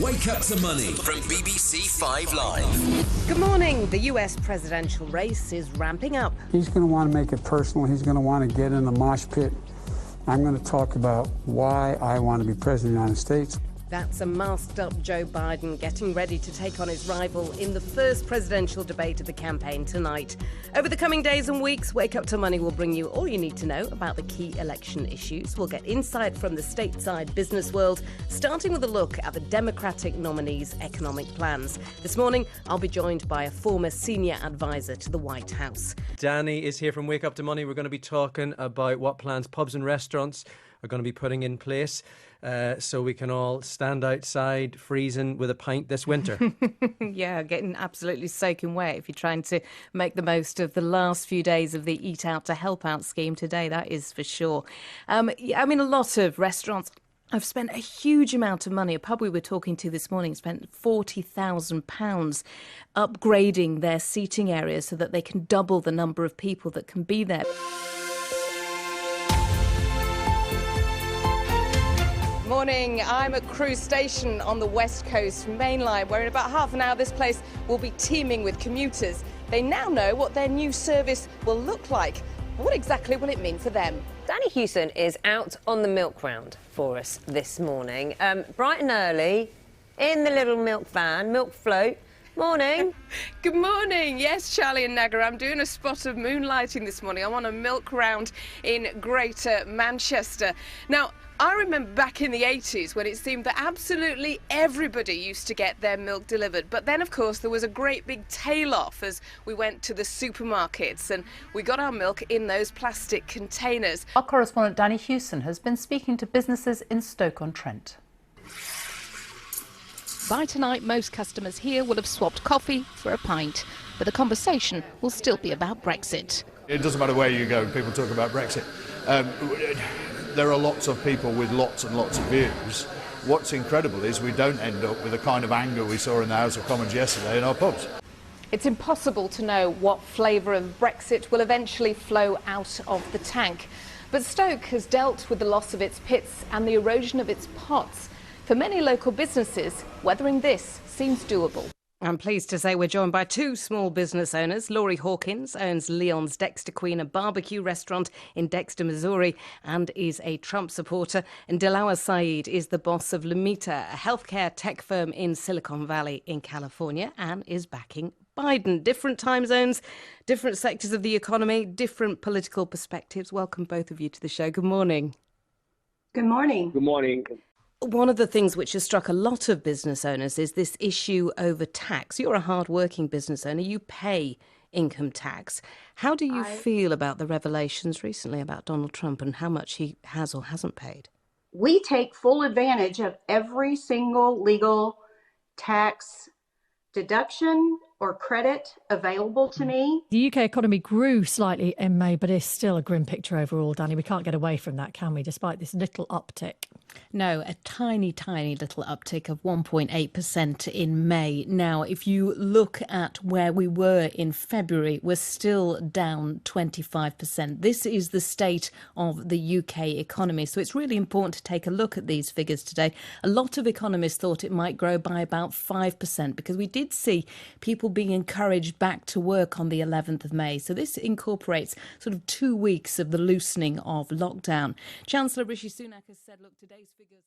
Wake Up to Money from BBC 5 Live. Good morning. The US presidential race is ramping up. He's going to want to make it personal. He's going to want to get in the mosh pit. I'm going to talk about why I want to be president of the United States. That's a masked-up Joe Biden getting ready to take on his rival in the first presidential debate of the campaign tonight. Over the coming days and weeks, Wake Up to Money will bring you all you need to know about the key election issues. We'll get insight from the stateside business world, starting with a look at the Democratic nominees' economic plans. This morning, I'll be joined by a former senior advisor to the White House. Danni is here from Wake Up to Money. We're going to be talking about what plans pubs and restaurants are going to be putting in place so we can all stand outside freezing with a pint this winter. Yeah, getting absolutely soaking wet if you're trying to make the most of the last few days of the Eat Out to Help Out scheme today, that is for sure. A lot of restaurants have spent a huge amount of money. A pub we were talking to this morning spent £40,000 upgrading their seating areas so that they can double the number of people that can be there. Morning, I'm at Cruise Station on the West Coast Main Line, where in about half an hour this place will be teeming with commuters. They now know what their new service will look like. What exactly will it mean for them? Danni Hewson is out on the milk round for us this morning. Bright and early, in the little milk van, milk float. Morning. Good morning. Yes, Charlie and Naga, I'm doing a spot of moonlighting this morning. I'm on a milk round in Greater Manchester. Now, I remember back in the 80s when it seemed that absolutely everybody used to get their milk delivered. But then, of course, there was a great big tail-off as we went to the supermarkets and we got our milk in those plastic containers. Our correspondent Danni Hewson has been speaking to businesses in Stoke-on-Trent. By tonight, most customers here will have swapped coffee for a pint, but the conversation will still be about Brexit. It doesn't matter where you go, people talk about Brexit. There are lots of people with lots and lots of views. What's incredible is we don't end up with the kind of anger we saw in the House of Commons yesterday in our pubs. It's impossible to know what flavour of Brexit will eventually flow out of the tank. But Stoke has dealt with the loss of its pits and the erosion of its pots. For many local businesses, weathering this seems doable. I'm pleased to say we're joined by two small business owners. Laurie Hawkins owns Leon's Dexter Queen, a barbecue restaurant in Dexter, Missouri, and is a Trump supporter. And Dilawa Saeed is the boss of Lamita, a healthcare tech firm in Silicon Valley in California, and is backing Biden. Different time zones, different sectors of the economy, different political perspectives. Welcome both of you to the show. Good morning. Good morning. Good morning. One of the things which has struck a lot of business owners is this issue over tax. You're a hard-working business owner. You pay income tax. How do you feel about the revelations recently about Donald Trump and how much he has or hasn't paid? We take full advantage of every single legal tax deduction or credit available to me. The UK economy grew slightly in May, but it's still a grim picture overall, Danni. We can't get away from that, can we, despite this little uptick? No, a tiny, tiny little uptick of 1.8% in May. Now, if you look at where we were in February, we're still down 25%. This is the state of the UK economy. So it's really important to take a look at these figures today. A lot of economists thought it might grow by about 5% because we did see people being encouraged back to work on the 11th of May. So this incorporates sort of 2 weeks of the loosening of lockdown. Chancellor Rishi Sunak has said, look, today's figures